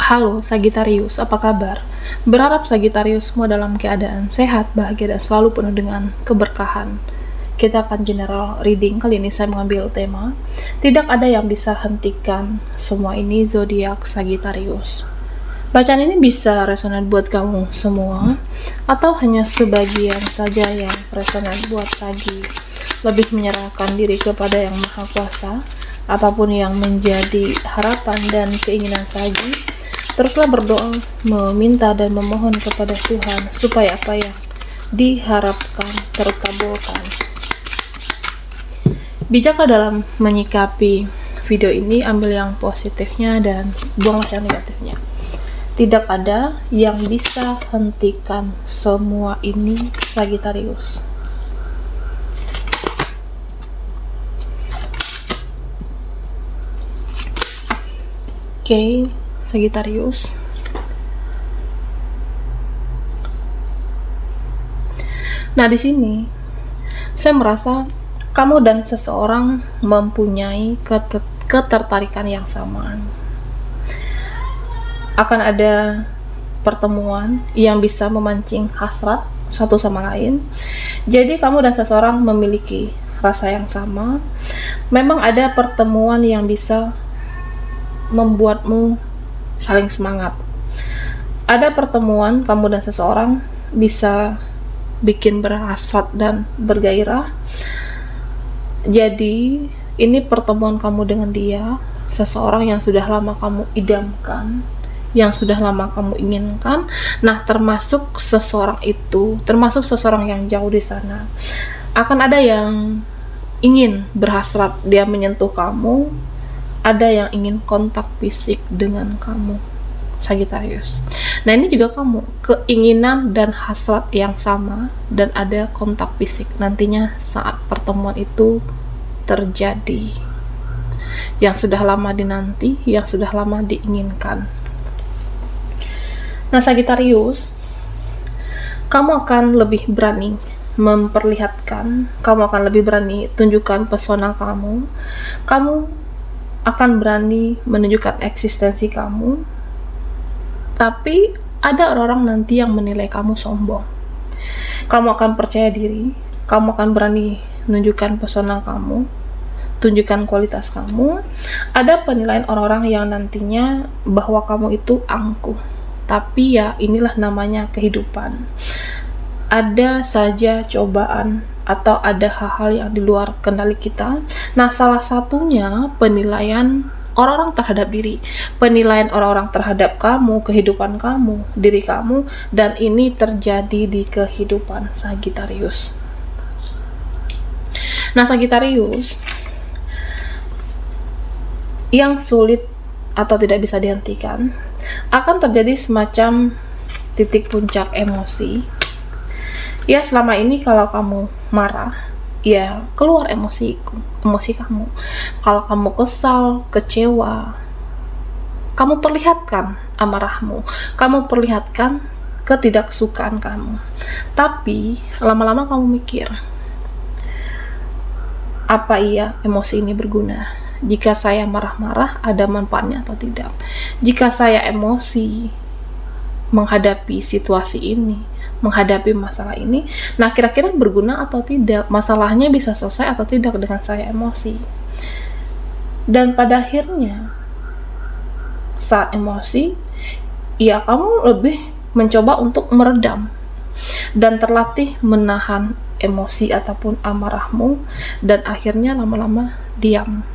Halo Sagittarius, apa kabar? Berharap Sagittarius semua dalam keadaan sehat, bahagia, dan selalu penuh dengan keberkahan. Kita akan general reading. Kali ini saya mengambil tema tidak ada yang bisa hentikan semua ini, zodiak Sagittarius. Bacaan ini bisa resonan buat kamu semua atau hanya sebagian saja yang resonan buat Sagi. Lebih menyerahkan diri kepada Yang Maha Kuasa. Apapun yang menjadi harapan dan keinginan Sagi, teruslah berdoa, meminta dan memohon kepada Tuhan supaya apa yang diharapkan terkabulkan. Bijaklah dalam menyikapi video ini, ambil yang positifnya dan buanglah yang negatifnya. Tidak ada yang bisa hentikan semua ini, Sagittarius. Oke, Sagittarius. Nah, di sini saya merasa kamu dan seseorang mempunyai ketertarikan yang sama. Akan ada pertemuan yang bisa memancing hasrat satu sama lain. Jadi kamu dan seseorang memiliki rasa yang sama. Memang ada pertemuan yang bisa membuatmu saling semangat. Ada pertemuan kamu dan seseorang bisa bikin berhasrat dan bergairah. Jadi ini pertemuan kamu dengan dia, seseorang yang sudah lama kamu idamkan, yang sudah lama kamu inginkan. Nah, termasuk seseorang itu, termasuk seseorang yang jauh di sana. Akan ada yang ingin berhasrat, dia menyentuh kamu. Ada yang ingin kontak fisik dengan kamu, Sagittarius. Nah, ini juga kamu, keinginan dan hasrat yang sama, dan ada kontak fisik nantinya saat pertemuan itu terjadi. Yang sudah lama dinanti, yang sudah lama diinginkan. Nah, Sagittarius, kamu akan lebih berani memperlihatkan, kamu akan lebih berani tunjukkan pesona kamu. Kamu akan berani menunjukkan eksistensi kamu, tapi ada orang-orang nanti yang menilai kamu sombong. Kamu akan percaya diri, kamu akan berani menunjukkan pesona kamu, tunjukkan kualitas kamu. Ada penilaian orang-orang yang nantinya bahwa kamu itu angkuh, tapi ya inilah namanya kehidupan. Ada saja cobaan atau ada hal-hal yang di luar kendali kita. Nah, salah satunya penilaian orang-orang terhadap diri, penilaian orang-orang terhadap kamu, kehidupan kamu, diri kamu, dan ini terjadi di kehidupan Sagittarius. Nah, Sagittarius, yang sulit atau tidak bisa dihentikan akan terjadi semacam titik puncak emosi. Ya, selama ini kalau kamu marah, ya keluar emosi kamu. Kalau kamu kesal, kecewa, kamu perlihatkan amarahmu, kamu perlihatkan ketidaksukaan kamu. Tapi lama-lama kamu mikir, apa iya emosi ini berguna? Jika saya marah-marah, ada manfaatnya atau tidak? Jika saya emosi menghadapi situasi ini, menghadapi masalah ini, nah kira-kira berguna atau tidak? Masalahnya bisa selesai atau tidak dengan saya emosi? Dan pada akhirnya saat emosi, ya kamu lebih mencoba untuk meredam dan terlatih menahan emosi ataupun amarahmu, dan akhirnya lama-lama diam,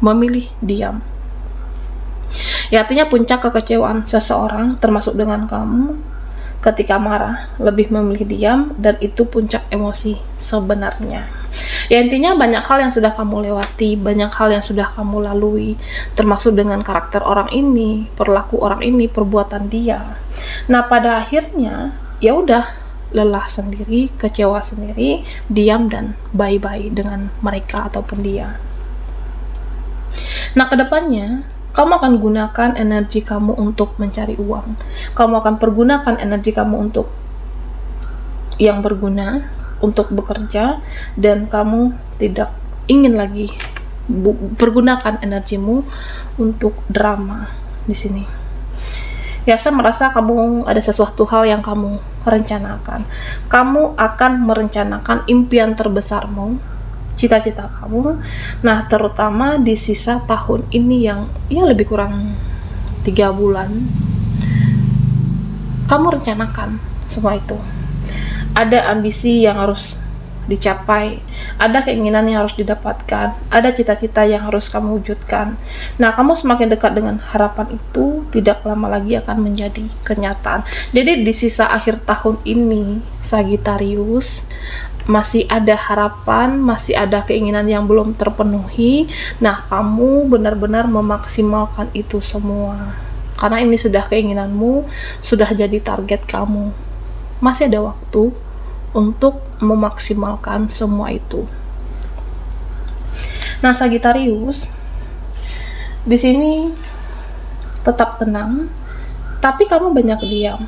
memilih diam. Ya, artinya puncak kekecewaan seseorang termasuk dengan kamu ketika marah lebih memilih diam, dan itu puncak emosi sebenarnya. Ya, intinya banyak hal yang sudah kamu lewati, banyak hal yang sudah kamu lalui, termasuk dengan karakter orang ini, perilaku orang ini, perbuatan dia. Nah, pada akhirnya ya udah, lelah sendiri, kecewa sendiri, diam dan bye-bye dengan mereka ataupun dia. Nah, kedepannya kamu akan gunakan energi kamu untuk mencari uang. Kamu akan pergunakan energi kamu untuk yang berguna, untuk bekerja, dan kamu tidak ingin lagi pergunakan energimu untuk drama di sini. Ya, saya merasa kamu ada sesuatu hal yang kamu rencanakan. Kamu akan merencanakan impian terbesarmu, cita-cita kamu. Nah, terutama di sisa tahun ini yang ya lebih kurang 3 bulan, kamu rencanakan semua itu. Ada ambisi yang harus dicapai, ada keinginan yang harus didapatkan, ada cita-cita yang harus kamu wujudkan. Nah, kamu semakin dekat dengan harapan itu, tidak lama lagi akan menjadi kenyataan. Jadi di sisa akhir tahun ini, Sagittarius, masih ada harapan, masih ada keinginan yang belum terpenuhi. Nah, kamu benar-benar memaksimalkan itu semua. Karena ini sudah keinginanmu, sudah jadi target kamu. Masih ada waktu untuk memaksimalkan semua itu. Nah, Sagittarius, di sini tetap tenang, tapi kamu banyak diam.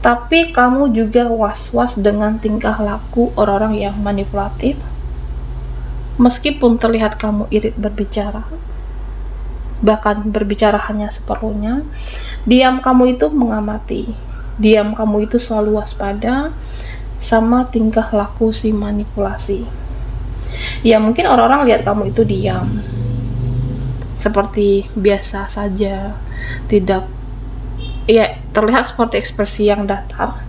Tapi kamu juga was-was dengan tingkah laku orang-orang yang manipulatif. Meskipun terlihat kamu irit berbicara, bahkan berbicara hanya seperlunya, diam kamu itu mengamati. Diam kamu itu selalu waspada sama tingkah laku si manipulasi. Ya, mungkin orang-orang lihat kamu itu diam, seperti biasa saja, tidak, ya terlihat seperti ekspresi yang datar.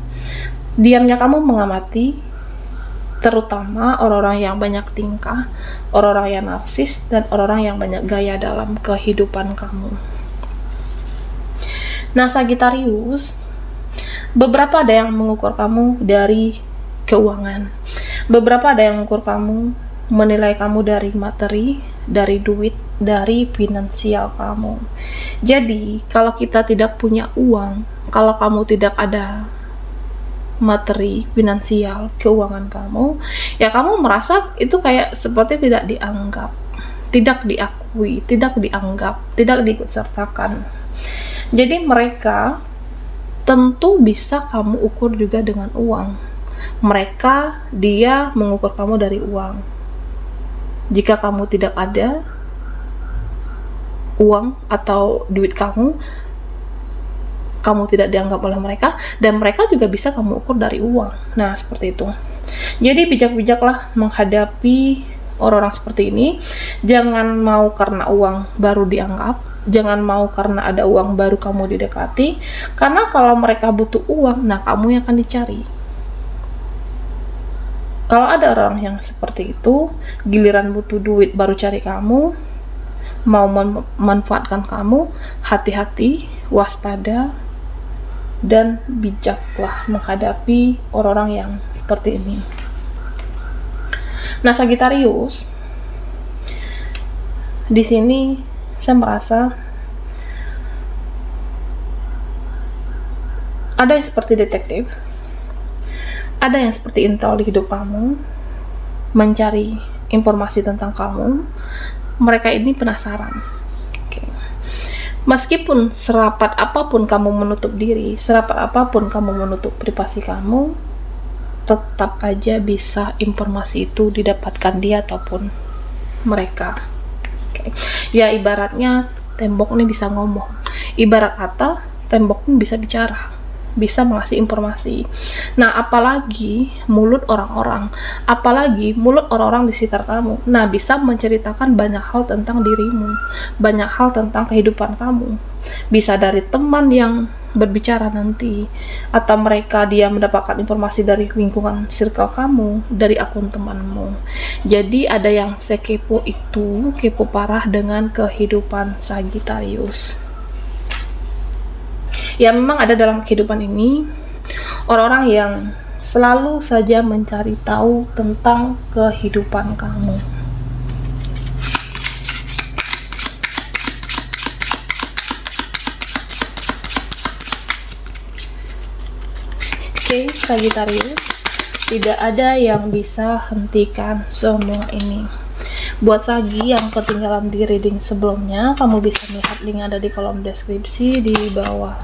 Diamnya kamu mengamati, terutama orang-orang yang banyak tingkah, orang-orang yang narsis, dan orang-orang yang banyak gaya dalam kehidupan kamu. Nah, Sagittarius, beberapa ada yang mengukur kamu dari keuangan, beberapa ada yang mengukur kamu, menilai kamu dari materi, dari duit, dari finansial kamu. Jadi, kalau kita tidak punya uang, kalau kamu tidak ada materi, finansial, keuangan kamu, ya kamu merasa itu kayak seperti tidak dianggap, tidak diakui, tidak dianggap, tidak diikutsertakan. Jadi mereka tentu bisa kamu ukur juga dengan uang. Dia mengukur kamu dari uang. Jika kamu tidak ada uang atau duit kamu tidak dianggap oleh mereka, dan mereka juga bisa kamu ukur dari uang. Nah, seperti itu. Jadi bijak-bijaklah menghadapi orang-orang seperti ini. Jangan mau karena uang baru dianggap, jangan mau karena ada uang baru kamu didekati, karena kalau mereka butuh uang, nah kamu yang akan dicari. Kalau ada orang yang seperti itu, giliran butuh duit baru cari kamu, mau memanfaatkan kamu, hati-hati, waspada, dan bijaklah menghadapi orang-orang yang seperti ini. Nah, Sagittarius, di sini saya merasa ada yang seperti detektif, ada yang seperti intel di hidup kamu, mencari informasi tentang kamu. Mereka ini penasaran. Meskipun serapat apapun kamu menutup diri, serapat apapun kamu menutup privasi kamu, tetap aja bisa informasi itu didapatkan dia ataupun mereka. Ya, ibaratnya tembok ini bisa ngomong, ibarat kata tembok ini bisa bicara, bisa mengasih informasi. Nah, apalagi mulut orang-orang, apalagi mulut orang-orang di sekitar kamu. Nah, bisa menceritakan banyak hal tentang dirimu, banyak hal tentang kehidupan kamu. Bisa dari teman yang berbicara nanti, atau dia mendapatkan informasi dari lingkungan circle kamu, dari akun temanmu. Jadi ada yang sekepo itu, kepo parah dengan kehidupan Sagittarius. Ya, memang ada dalam kehidupan ini orang-orang yang selalu saja mencari tahu tentang kehidupan kamu. Oke, Sagittarius, tidak ada yang bisa hentikan semua ini. Buat Sagi yang ketinggalan di reading sebelumnya, kamu bisa melihat link ada di kolom deskripsi di bawah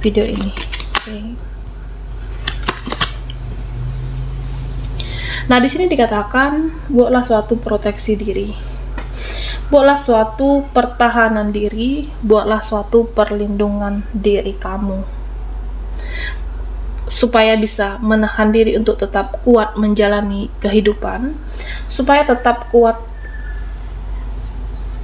video ini. Okay. Nah, di sini dikatakan buatlah suatu proteksi diri. Buatlah suatu pertahanan diri, buatlah suatu perlindungan diri kamu, supaya bisa menahan diri untuk tetap kuat menjalani kehidupan, supaya tetap kuat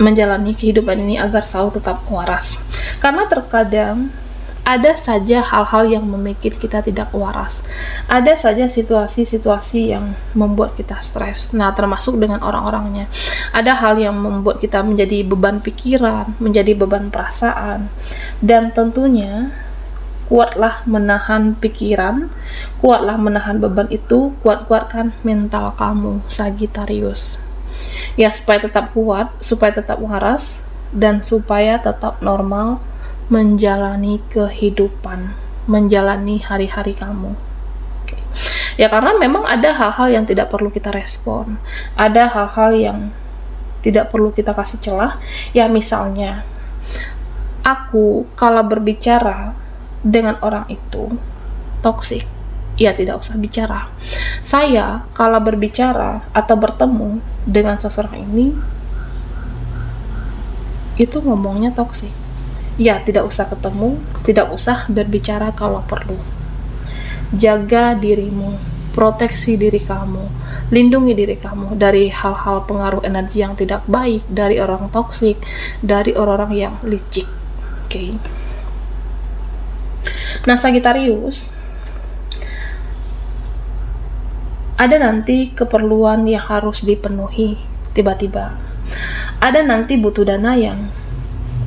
menjalani kehidupan ini agar selalu tetap waras. Karena terkadang ada saja hal-hal yang membuat kita tidak waras. Ada saja situasi-situasi yang membuat kita stres. Nah, termasuk dengan orang-orangnya. Ada hal yang membuat kita menjadi beban pikiran, menjadi beban perasaan. Dan tentunya kuatlah menahan pikiran, kuatlah menahan beban itu, kuatkan mental kamu, Sagittarius. Ya, supaya tetap kuat, supaya tetap waras, dan supaya tetap normal menjalani kehidupan, menjalani hari-hari kamu. Oke. Ya, karena memang ada hal-hal yang tidak perlu kita respon, ada hal-hal yang tidak perlu kita kasih celah. Ya, misalnya aku kalau berbicara dengan orang itu toksik, ya tidak usah bicara. Saya kalau berbicara atau bertemu dengan seseorang ini itu ngomongnya toksik, ya tidak usah ketemu, tidak usah berbicara kalau perlu. Jaga dirimu, proteksi diri kamu, lindungi diri kamu dari hal-hal pengaruh energi yang tidak baik, dari orang toksik, dari orang-orang yang licik. Oke. Nah, Sagittarius, ada nanti keperluan yang harus dipenuhi tiba-tiba. Ada nanti butuh dana yang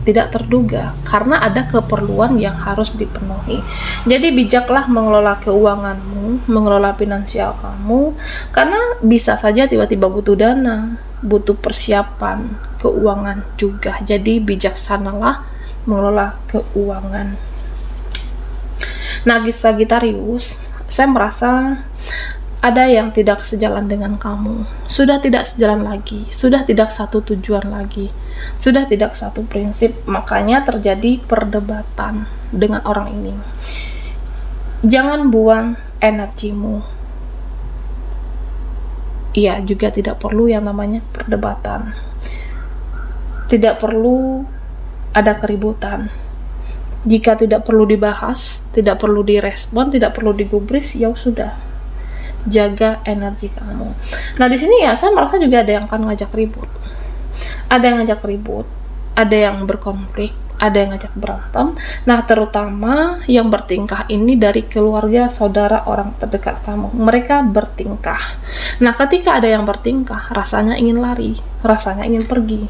tidak terduga karena ada keperluan yang harus dipenuhi. Jadi bijaklah mengelola keuanganmu, mengelola finansial kamu, karena bisa saja tiba-tiba butuh dana, butuh persiapan keuangan juga. Jadi bijaksanalah mengelola keuangan. Nah, Sagittarius, saya merasa ada yang tidak sejalan dengan kamu, sudah tidak sejalan lagi, sudah tidak satu tujuan lagi, sudah tidak satu prinsip, makanya terjadi perdebatan dengan orang ini. Jangan buang energimu. Iya, juga tidak perlu yang namanya perdebatan. Tidak perlu ada keributan. Jika tidak perlu dibahas, tidak perlu direspon, tidak perlu digubris, ya sudah. Jaga energi kamu. Nah, di sini ya saya merasa juga ada yang akan ngajak ribut. Ada yang ngajak ribut, ada yang berkonflik, ada yang ngajak berantem. Nah, terutama yang bertingkah ini dari keluarga, saudara, orang terdekat kamu. Mereka bertingkah. Nah, ketika ada yang bertingkah, rasanya ingin lari, rasanya ingin pergi.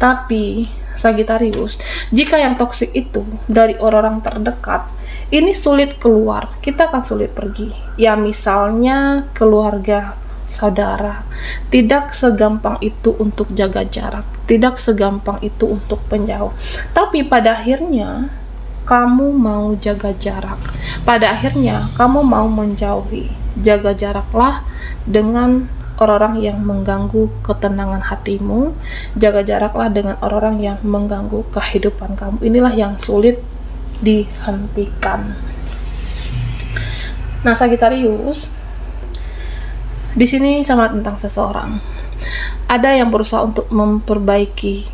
Tapi Sagittarius, jika yang toksik itu dari orang-orang terdekat, ini sulit keluar, kita akan sulit pergi. Ya, misalnya keluarga, saudara, tidak segampang itu untuk jaga jarak, tidak segampang itu untuk menjauh. Tapi pada akhirnya kamu mau jaga jarak, pada akhirnya kamu mau menjauhi. Jaga jaraklah dengan orang-orang yang mengganggu ketenangan hatimu, jaga jaraklah dengan orang-orang yang mengganggu kehidupan kamu. Inilah yang sulit dihentikan. Nah, Sagittarius, di sini sama tentang seseorang. Ada yang berusaha untuk memperbaiki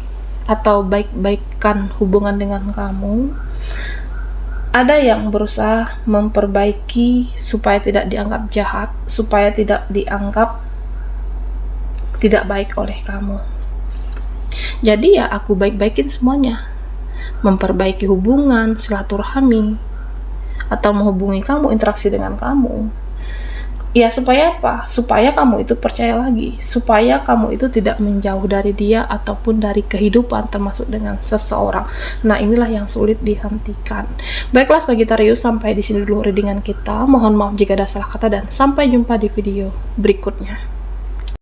atau baik-baikkan hubungan dengan kamu. Ada yang berusaha memperbaiki supaya tidak dianggap jahat, supaya tidak dianggap tidak baik oleh kamu. Jadi ya aku baik-baikin semuanya. Memperbaiki hubungan, silaturahmi, atau menghubungi kamu, interaksi dengan kamu. Ya, supaya apa? Supaya kamu itu percaya lagi, supaya kamu itu tidak menjauh dari dia ataupun dari kehidupan, termasuk dengan seseorang. Nah, inilah yang sulit dihentikan. Baiklah Sagittarius, sampai di sini dulu readingan kita. Mohon maaf jika ada salah kata dan sampai jumpa di video berikutnya.